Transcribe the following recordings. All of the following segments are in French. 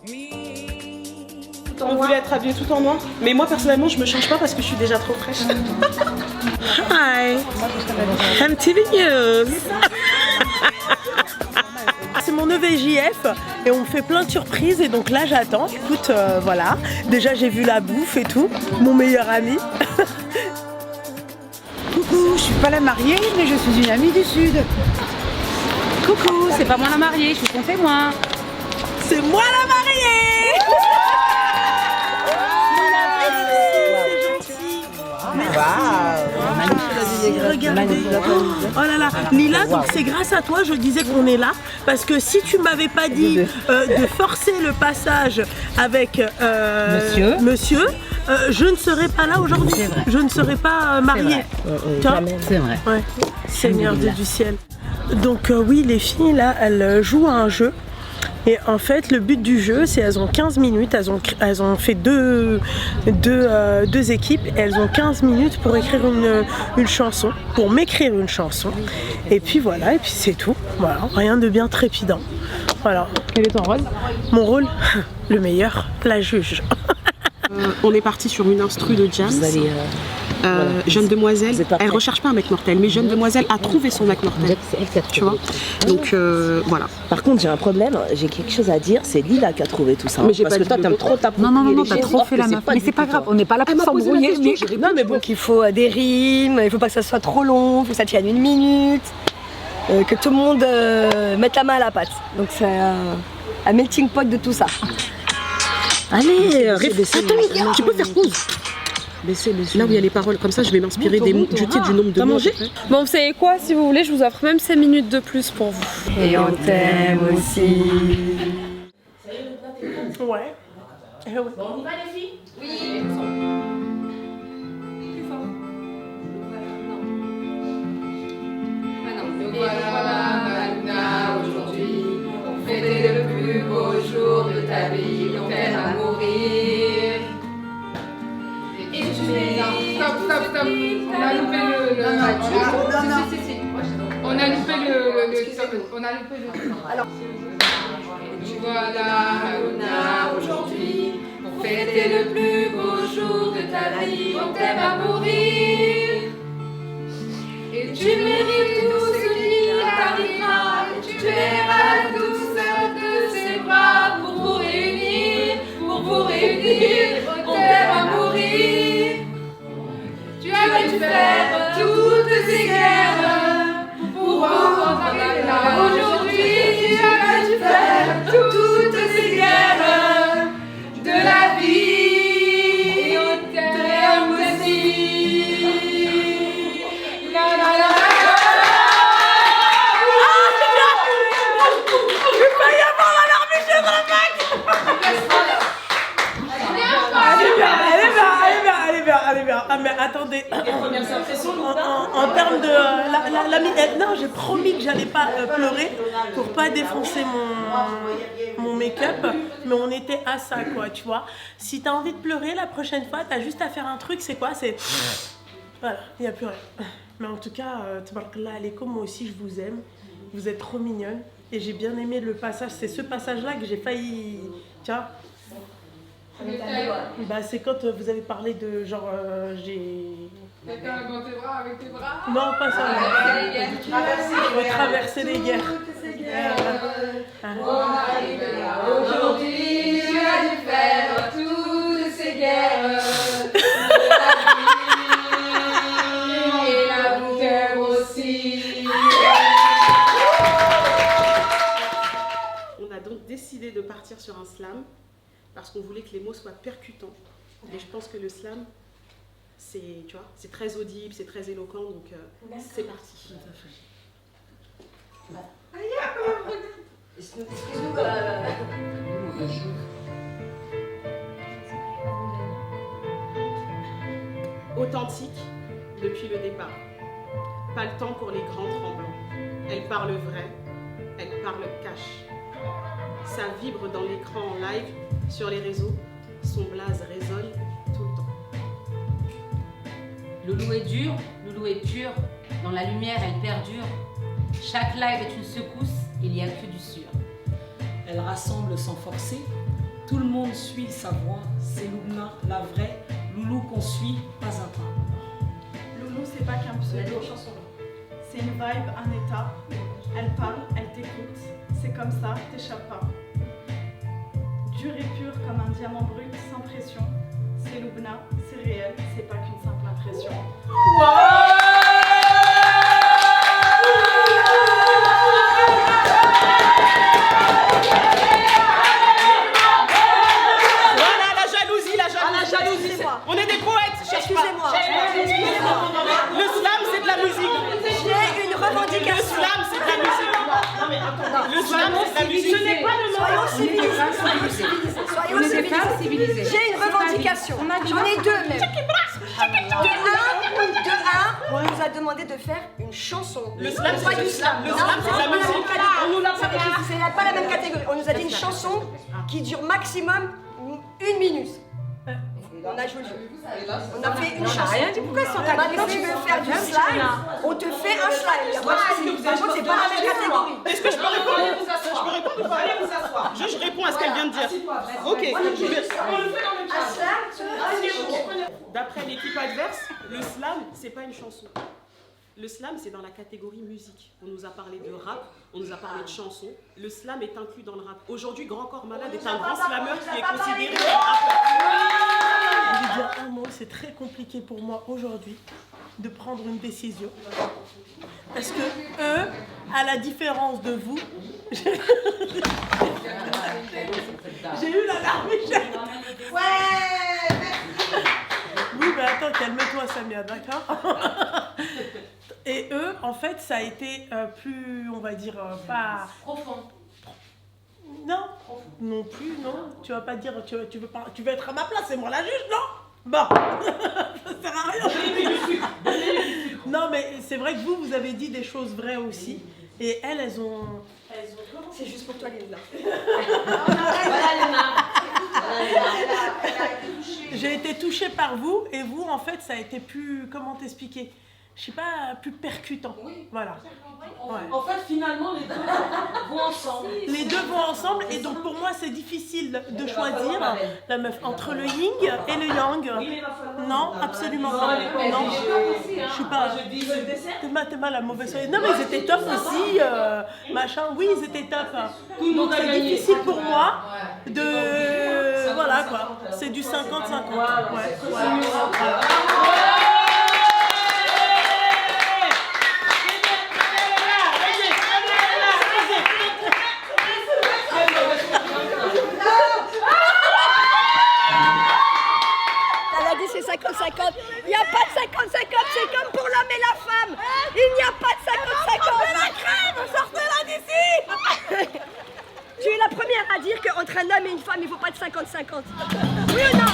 On voulait être habillés tout en noir, mais moi personnellement je me change pas parce que je suis déjà trop fraîche. Hi, MTV News. C'est mon EVJF et on me fait plein de surprises et donc là j'attends. Écoute, voilà, déjà j'ai vu la bouffe et tout, mon meilleur ami. Coucou, je suis pas la mariée, mais je suis une amie du Sud. Coucou, c'est pas moi la mariée, je suis ton témoin. C'est moi la mariée. Regardez. Oh là là, Lila, donc c'est grâce à toi, je disais qu'on est là, parce que si tu m'avais pas dit de forcer le passage avec monsieur, je ne serais pas là aujourd'hui. Je ne serais pas mariée. C'est vrai. Ouais. Seigneur Dieu du ciel. Donc oui, les filles là, elles jouent à un jeu. Et en fait, le but du jeu, c'est elles ont 15 minutes, elles ont fait deux équipes, et elles ont 15 minutes pour écrire une chanson, pour m'écrire une chanson. Et puis voilà, et puis c'est tout. Voilà, rien de bien trépidant. Voilà. Quel est ton rôle? Mon rôle, le meilleur, la juge. On est parti sur une instru de jazz. Jeune demoiselle, elle recherche pas un mec mortel, mais jeune demoiselle a trouvé son mec mortel. Tu vois. Donc voilà. Par contre, j'ai un problème, j'ai quelque chose à dire, c'est Lila qui a trouvé tout ça. Mais j'ai parce pas que dit toi, le t'aimes mot. trop t'approprier. Non, les t'as choses, trop fait la alors que meuf. c'est Mais c'est pas grave, on n'est pas là pour s'embrouiller. Non mais bon, qu'il faut des rimes, il faut pas que ça soit trop long, il faut que ça tienne une minute, que tout le monde mette la main à la pâte. Donc c'est un melting pot de tout ça. Allez, attends, tu peux faire pause. Là où il y a les paroles, comme ça je vais m'inspirer du titre du nombre de mots. Bon, vous savez quoi, si vous voulez, je vous offre même 5 minutes de plus pour vous. Et on t'aime aussi. Ouais. Bon, on y va les filles? Oui. Plus fort. Nous voilà Magna aujourd'hui, pour fêter le plus beau jour de ta vie, on t'aime à mourir. Et tu mérites. Stop. On a loupé le match. Si. On a loupé le. Alors. Nous voilà Magna aujourd'hui, pour fêter le plus beau jour de ta vie, on t'aime à mourir. Et tu mérites tout ce qui t'arrivera, et tu verras la douceur de ses bras pour vous réunir, on t'aime à mourir. Tu as dû faire toutes ces guerres pour pouvoir en arriver là aujourd'hui. Tu as dû faire toutes ces guerres de la vie, et on t'aime aussi. Allez bien. Ah mais attendez. En termes de non, j'ai promis que j'allais pas pleurer pour pas défoncer mon make-up, mais on était à ça quoi, tu vois. Si t'as envie de pleurer la prochaine fois, t'as juste à faire un truc, c'est quoi? C'est voilà, il y a plus rien. Mais en tout cas, tabarakallah alaikum, moi aussi je vous aime. Vous êtes trop mignonne et j'ai bien aimé le passage. C'est ce passage-là que j'ai failli, tiens. Bah c'est quand vous avez parlé de genre j'ai... Quelqu'un dans tes bras avec tes bras? Non pas ça. Traverser les guerres. On arrive là aujourd'hui, tu as dû faire toutes ces guerres. Et l'amour aussi. On a donc décidé de partir sur un slam. Parce qu'on voulait que les mots soient percutants. Et je pense que le slam, c'est, tu vois, c'est très audible, c'est très éloquent, donc c'est parti. Authentique depuis le départ. Pas le temps pour les grands tremblants. Elle parle vrai, elle parle cash. Ça vibre dans l'écran en live, sur les réseaux, son blaze résonne tout le temps. Loulou est dur, Loulou est pur, dans la lumière elle perdure. Chaque live est une secousse, il n'y a que du sûr. Elle rassemble sans forcer, tout le monde suit sa voix, c'est Lubna, la vraie, Loulou qu'on suit pas un pas. Loulou, c'est pas qu'un pseudo. C'est une vibe, un état. Elle parle, elle t'écoute. C'est comme ça, t'échappes pas. Dur et pur comme un diamant brut, sans pression. C'est Lubna, c'est réel, c'est pas qu'une simple impression. Voilà, la jalousie, la jalousie. On est des poètes, Excusez-moi. Le slam, c'est de la musique. J'ai une revendication. Le slam, c'est de la musique. Non mais attendez. Le slam, c'est de la musique. Ce n'est pas le Soyons civilisés. Soyons civilisés. J'ai une revendication. J'en ai deux même. De un, on nous a demandé de faire une chanson. Le slam, pas du slam. Le slam, c'est de la musique. On nous l'a pas dit. C'est pas la même catégorie. On nous a dit une chanson qui dure maximum 1 minute. On a joué le jeu. On a fait une chanson. Rien dit, pourquoi ils sont Maintenant, tu veux faire du slime, on te fait un slime. Par contre, c'est pas la même catégorie. Est-ce que je peux répondre? Je peux répondre ou pas? Allez vous asseoir. Je réponds à ce qu'elle vient de dire. Ok. D'après l'équipe adverse, le slam, c'est pas une chanson. Le slam, c'est dans la catégorie musique. On nous a parlé de rap, on nous a parlé de chansons. Le slam est inclus dans le rap. Aujourd'hui, Grand Corps Malade est un grand slameur qui est considéré comme rappeur. Je vais dire un mot, c'est très compliqué pour moi aujourd'hui de prendre une décision. Parce que eux, à la différence de vous, j'ai eu la larme. Oui, mais attends, calme-toi, Samia, d'accord? Et eux, en fait, ça a été plus, on va dire, pas... Profond. Non, non plus, non. Tu vas pas dire, tu veux être à ma place, c'est moi la juge, non? Bon, ça sert à rien. Non, mais c'est vrai que vous avez dit des choses vraies aussi. Et elles ont... C'est juste pour toi, Linda. J'ai été touchée par vous, et vous, en fait, ça a été plus, comment t'expliquer? Je sais pas, plus percutant. Oui. Voilà. Ouais. En fait, finalement, les deux vont ensemble. Les deux vont ensemble, et donc pour moi, c'est difficile de choisir la meuf entre le yin et le yang. Non, absolument pas. Non, je suis pas. T'es mal la mauvaise soirée. Non, mais ils étaient top aussi, machin. Oui, ils étaient top. Donc c'est difficile pour moi de. Voilà quoi. C'est du 50-50. Ouais. C'est 50-50. Il n'y a pas de 50-50, c'est comme pour l'homme et la femme. Il n'y a pas de 50-50. Sortez la crème, sortez-la d'ici. Tu es la première à dire qu'entre un homme et une femme, il ne faut pas de 50-50. Oui ou non?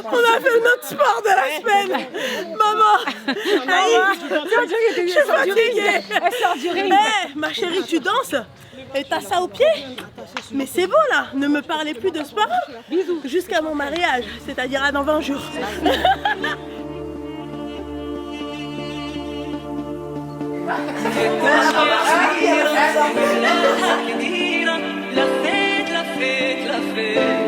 On a fait notre sport de la semaine. Maman, je suis fatiguée. Ma chérie, tu danses et t'as ça au pied? Mais c'est bon là, ne me parlez plus de sport jusqu'à mon mariage, c'est-à-dire à dans 20 jours. La fête, la fête, la fête.